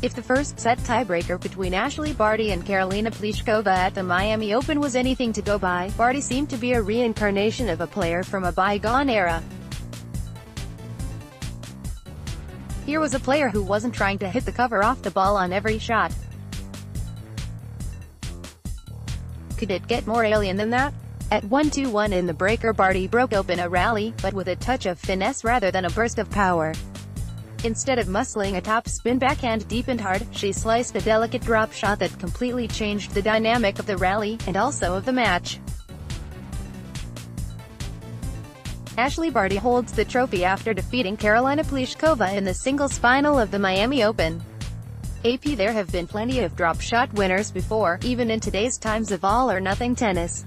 If the first set tiebreaker between Ashleigh Barty and Karolina Pliskova at the Miami Open was anything to go by, Barty seemed to be a reincarnation of a player from a bygone era. Here was a player who wasn't trying to hit the cover off the ball on every shot. Could it get more alien than that? At 1-2-1 in the breaker, Barty broke open a rally, but with a touch of finesse rather than a burst of power. Instead of muscling a topspin backhand deep and hard, she sliced a delicate drop shot that completely changed the dynamic of the rally, and also of the match. Ashleigh Barty holds the trophy after defeating Karolina Pliskova in the singles final of the Miami Open. There have been plenty of drop shot winners before, even in today's times of all-or-nothing tennis.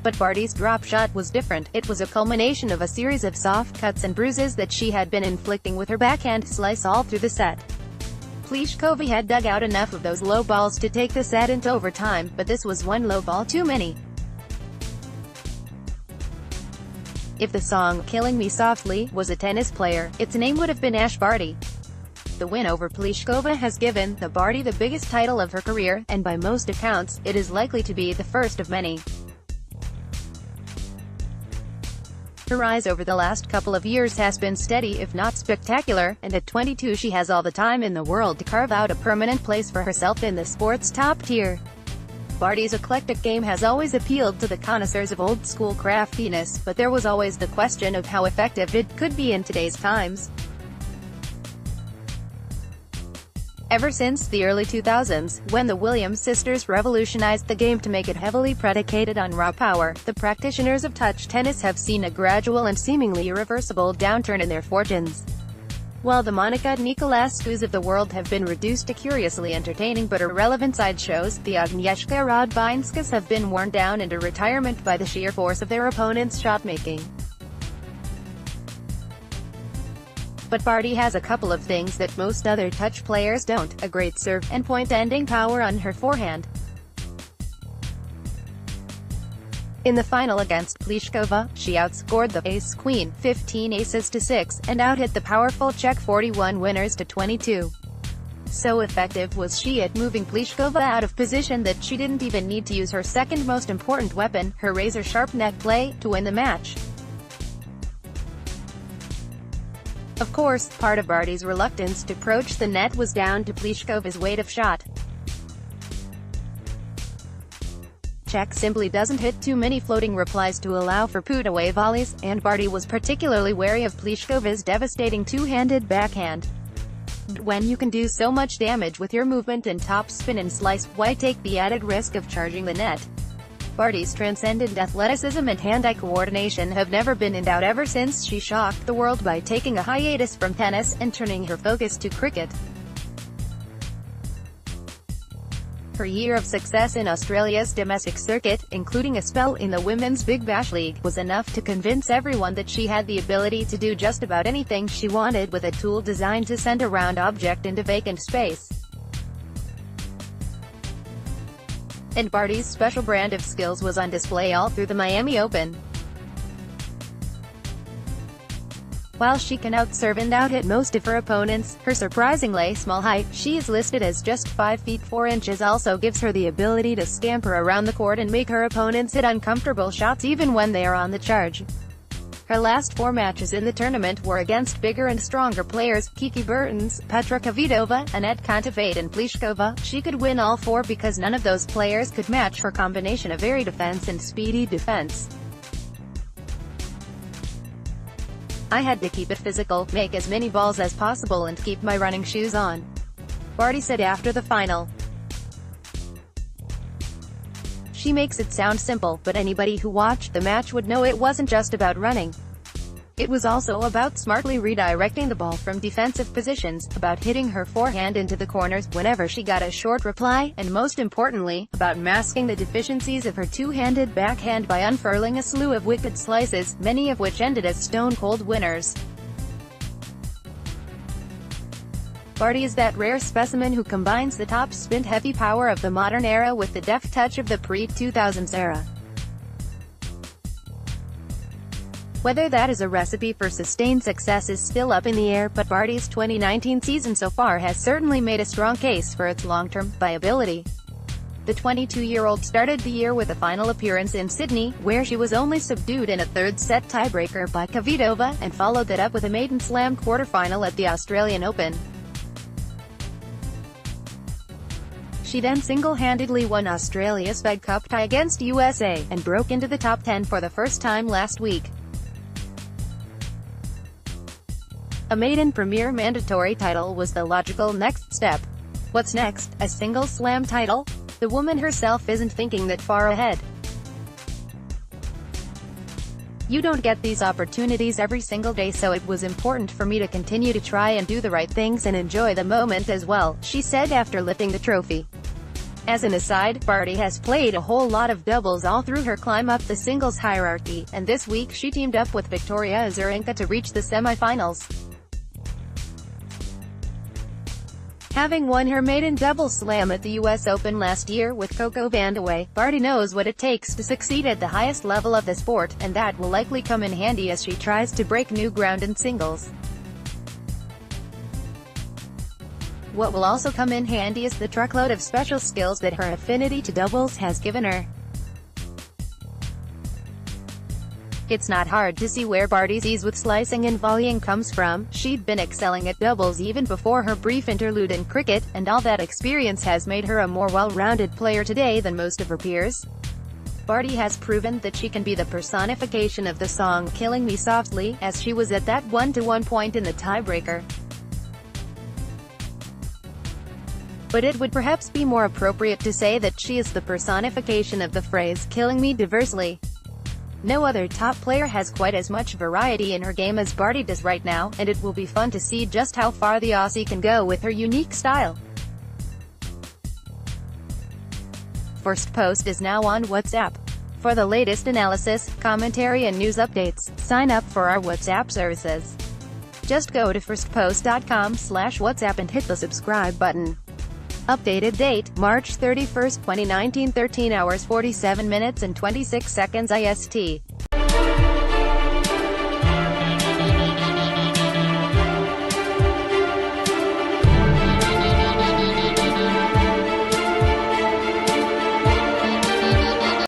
But Barty's drop shot was different. It was a culmination of a series of soft cuts and bruises that she had been inflicting with her backhand slice all through the set. Pliskova had dug out enough of those low balls to take the set into overtime, but this was one low ball too many. If the song "Killing Me Softly" was a tennis player, its name would have been Ash Barty. The win over Pliskova has given the Barty the biggest title of her career, and by most accounts, it is likely to be the first of many. Her rise over the last couple of years has been steady if not spectacular, and at 22 she has all the time in the world to carve out a permanent place for herself in the sport's top tier. Barty's eclectic game has always appealed to the connoisseurs of old-school craftiness, but there was always the question of how effective it could be in today's times. Ever since the early 2000s, when the Williams sisters revolutionized the game to make it heavily predicated on raw power, the practitioners of touch tennis have seen a gradual and seemingly irreversible downturn in their fortunes. While the Monica Niculescu's of the world have been reduced to curiously entertaining but irrelevant sideshows, the Agnieszka Radwańskas have been worn down into retirement by the sheer force of their opponents' shot-making. But Barty has a couple of things that most other touch players don't: a great serve, and point-ending power on her forehand. In the final against Pliskova, she outscored the ace-queen 15 aces to 6, and outhit the powerful Czech 41 winners to 22. So effective was she at moving Pliskova out of position that she didn't even need to use her second most important weapon, her razor-sharp net play, to win the match. Of course, part of Barty's reluctance to approach the net was down to Pliskova's weight of shot. Czech simply doesn't hit too many floating replies to allow for put-away volleys, and Barty was particularly wary of Pliskova's devastating two-handed backhand. But when you can do so much damage with your movement and topspin and slice, why take the added risk of charging the net? Barty's transcendent athleticism and hand-eye coordination have never been in doubt ever since she shocked the world by taking a hiatus from tennis and turning her focus to cricket. Her year of success in Australia's domestic circuit, including a spell in the Women's Big Bash League, was enough to convince everyone that she had the ability to do just about anything she wanted with a tool designed to send a round object into vacant space. And Barty's special brand of skills was on display all through the Miami Open. While she can outserve and outhit most of her opponents, her surprisingly small height, she is listed as just 5 feet 4 inches, also gives her the ability to scamper around the court and make her opponents hit uncomfortable shots even when they are on the charge. Her last 4 matches in the tournament were against bigger and stronger players: Kiki Bertens, Petra Kvitova, Anett Kontaveit and Pliskova. She could win all 4 because none of those players could match her combination of airy defense and speedy defense. I had to keep it physical, make as many balls as possible and keep my running shoes on, Barty said after the final. She makes it sound simple, but anybody who watched the match would know it wasn't just about running. It was also about smartly redirecting the ball from defensive positions, about hitting her forehand into the corners whenever she got a short reply, and most importantly, about masking the deficiencies of her two-handed backhand by unfurling a slew of wicked slices, many of which ended as stone-cold winners. Barty is that rare specimen who combines the top-spin heavy power of the modern era with the deft touch of the pre-2000s era. Whether that is a recipe for sustained success is still up in the air, but Barty's 2019 season so far has certainly made a strong case for its long-term viability. The 22-year-old started the year with a final appearance in Sydney, where she was only subdued in a third-set tiebreaker by Kvitova, and followed that up with a maiden slam quarterfinal at the Australian Open. She then single-handedly won Australia's Fed Cup tie against USA, and broke into the top 10 for the first time last week. A maiden Premier mandatory title was the logical next step. What's next? A single slam title? The woman herself isn't thinking that far ahead. You don't get these opportunities every single day, so it was important for me to continue to try and do the right things and enjoy the moment as well, she said after lifting the trophy. As an aside, Barty has played a whole lot of doubles all through her climb up the singles hierarchy, and this week she teamed up with Victoria Azarenka to reach the semi-finals. Having won her maiden double slam at the US Open last year with Coco Vandeweghe, Barty knows what it takes to succeed at the highest level of the sport, and that will likely come in handy as she tries to break new ground in singles. What will also come in handy is the truckload of special skills that her affinity to doubles has given her. It's not hard to see where Barty's ease with slicing and volleying comes from. She'd been excelling at doubles even before her brief interlude in cricket, and all that experience has made her a more well-rounded player today than most of her peers. Barty has proven that she can be the personification of the song "Killing Me Softly," as she was at that 1-1 point in the tiebreaker. But it would perhaps be more appropriate to say that she is the personification of the phrase "killing me diversely." No other top player has quite as much variety in her game as Barty does right now, and it will be fun to see just how far the Aussie can go with her unique style. First Post is now on WhatsApp. For the latest analysis, commentary and news updates, sign up for our WhatsApp services. Just go to firstpost.com/WhatsApp and hit the subscribe button. Updated date, March 31, 2019, 13 hours 47 minutes and 26 seconds IST.